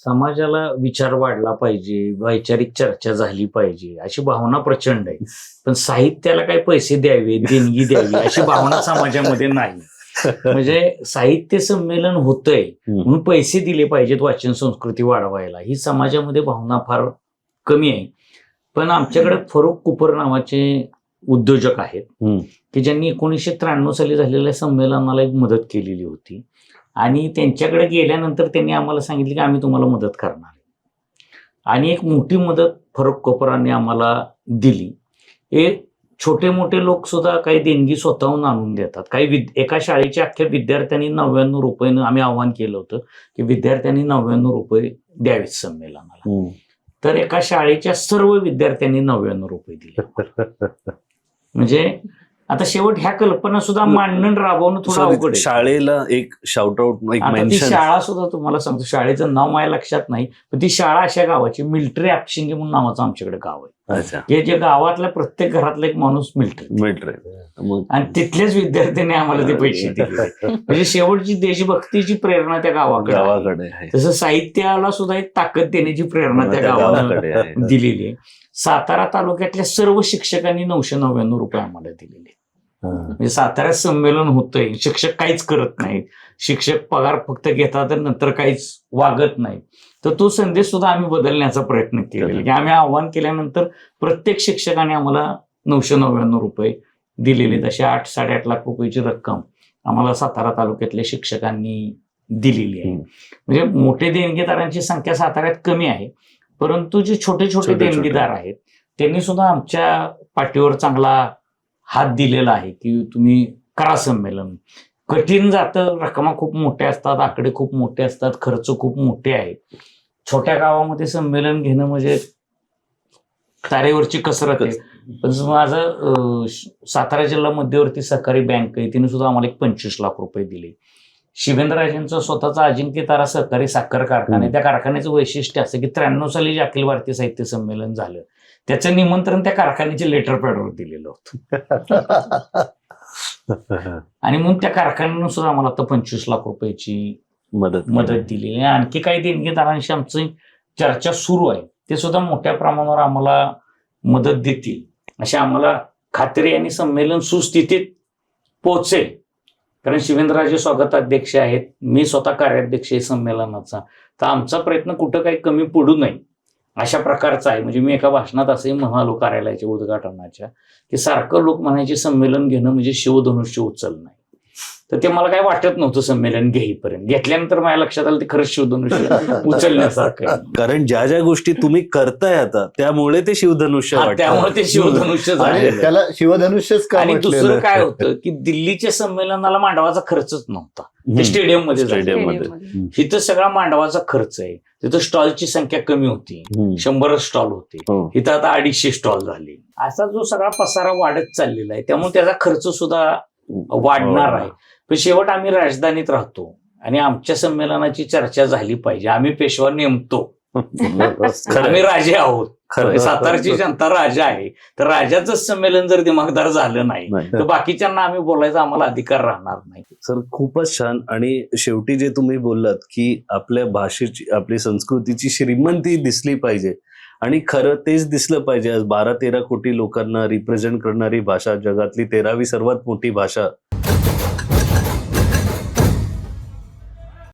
समाजाला विचार वाढला पाहिजे, वैचारिक चर्चा झाली पाहिजे अशी भावना प्रचंड आहे. पण साहित्याला काही पैसे द्यावे, देणगी द्यावी अशी भावना समाजामध्ये नाही. म्हणजे साहित्य संमेलन होतंय म्हणून पैसे दिले पाहिजेत वाचन संस्कृती वाढवायला, ही समाजामध्ये भावना फार कमी आहे. पण आमच्याकडे फरुख कुपर नावाचे उद्योजक आहेत की ज्यांनी 1993 साली झालेल्या संमेलनाला एक मदत केलेली होती आणि त्यांच्याकडे गेल्यानंतर त्यांनी आम्हाला सांगितलं की आम्ही तुम्हाला मदत करणार आहे. आणि एक मोठी मदत फरुख कुपरांनी आम्हाला दिली. हे छोटे मोठे लोक सुद्धा काही देणगी स्वतःहून आणून देतात. काही एका शाळेच्या अख्ख्या विद्यार्थ्यांनी 99 रुपयानं आम्ही आवाहन केलं होतं की विद्यार्थ्यांनी 99 रुपये द्यावेत संमेलनाला. तर एका शाळेच्या सर्व विद्यार्थ्यांनी 99 रुपये दिले. म्हणजे आता शेवट ह्या कल्पना सुद्धा मांडणं राबवणं थोडं अवघड आहे. शाळेला एक शाउट आउट, आता ती शाळा सुद्धा तुम्हाला सांगतो, शाळेचं नाव माझ्या लक्षात नाही, पण ती शाळा अशा गावाची मिलिटरी आपशिंगे म्हणून नावाचं आमच्याकडे गाव आहे. हे जे गावातल्या प्रत्येक घरातला एक माणूस मिलिटरी आणि तिथल्याच विद्यार्थ्यांनी आम्हाला ते पैसे दिले. म्हणजे शेवटची देशभक्तीची प्रेरणा त्या गावाकडे आहे. तसं साहित्याला सुद्धा एक ताकद देण्याची प्रेरणा त्या गावाकडे दिलेली आहे. सातारा तालुक्यातल्या सर्व शिक्षकांनी 999 रुपये आम्हाला दिलेले. म्हणजे साताऱ्यात संमेलन होतंय, शिक्षक काहीच करत नाहीत, शिक्षक पगार फक्त घेतात तर नंतर काहीच वागत नाही. तर तो संदेश सुद्धा आम्ही बदलण्याचा प्रयत्न केलेला की आम्ही आव्हान केल्यानंतर प्रत्येक शिक्षकाने आम्हाला 999 रुपये दिलेले. तसे 8-8.5 लाख रुपयाची रक्कम आम्हाला सातारा तालुक्यातल्या शिक्षकांनी दिलेली आहे. म्हणजे मोठे देणगीदारांची संख्या साताऱ्यात कमी आहे, परंतु जे छोटे छोटे देणगीदार आहेत त्यांनी सुद्धा आमच्या पाठीवर चांगला हात दिलेला आहे की तुम्ही करा संमेलन. कठीण जातं, रकमा खूप मोठ्या असतात, आकडे खूप मोठे असतात, खर्च खूप मोठे आहेत. छोट्या गावामध्ये संमेलन घेणं म्हणजे तारेवरची कसरत आहे. पण माझं सातारा जिल्हा मध्यवर्ती सहकारी बँक आहे, तिने सुद्धा आम्हाला 25 लाख रुपये दिले. शिवेंद्रराजेंचं स्वतःचा अजिंक्य तारा सहकारी साखर कारखाना, त्या कारखान्याचं वैशिष्ट्य असं की 93 साली जे अखिल भारतीय साहित्य संमेलन झालं त्याचं निमंत्रण त्या कारखान्याच्या लेटर पॅडवर दिलेलं होतं. आणि म्हणून त्या कारखान्यानं सुद्धा आम्हाला आता 25 लाख रुपयाची मदत दिलेली आहे. आणखी काही देणगीदारांशी आमची चर्चा सुरू आहे, ते सुद्धा मोठ्या प्रमाणावर आम्हाला मदत देतील अशी आम्हाला खात्री आहे. आणि संमेलन सुस्थितीत पोहोचेल, कारण शिवेंद्रराजे स्वागताध्यक्ष आहेत, मी स्वतः कार्याध्यक्ष आहे संमेलनाचा. तर आमचा प्रयत्न कुठं काही कमी पडू नये अशा प्रकारचा आहे. म्हणजे मी एका भाषणात असंही म्हणालो कार्यालयाच्या उद्घाटनाच्या की सारखं लोक म्हणायचे संमेलन घेणं म्हणजे शिवधनुष्य उचलणं आहे. तर ते मला काय वाटत नव्हतं संमेलन घेईपर्यंत. घेतल्यानंतर माझ्या लक्षात आलं ते खरंच शिवधनुष्य उचलण्यासारखं आहे. कारण ज्या ज्या गोष्टी तुम्ही करताय आता त्यामुळे ते शिवधनुष्य, त्यामुळे ते शिवधनुष्य झालं. त्याला शिवधनुष्यच का. आणि दुसरं काय होतं की दिल्लीच्या संमेलनाला मांडवाचा खर्चच नव्हता, ते स्टेडियम मध्ये. इथं सगळा मांडवाचा खर्च आहे. तिथं स्टॉलची संख्या कमी होती, 100 स्टॉल होते, इथं आता 250 स्टॉल झाले. असा जो सगळा पसारा वाढत चाललेला आहे, त्यामुळे त्याचा खर्च सुद्धा वाढणार आहे. पण शेवट आम्ही राजधानीत राहतो आणि आमच्या संमेलनाची चर्चा झाली पाहिजे. आम्ही पेशवा नेमतो, आम्ही राजे आहोत. सातारची जनता राजा आहे. तर राजाचं संमेलन जर दिमागदार झालं नाही तर बाकीच्यांना आम्ही बोलायचा आम्हाला अधिकार राहणार नाही. सर खूपच छान. आणि शेवटी जे तुम्ही बोललात की आपल्या भाषेची, आपली संस्कृतीची श्रीमंती दिसली पाहिजे आणि खरं तेच दिसलं पाहिजे. आज 12-13 कोटी लोकांना रिप्रेझेंट करणारी भाषा, जगातली 13वी सर्वात मोठी भाषा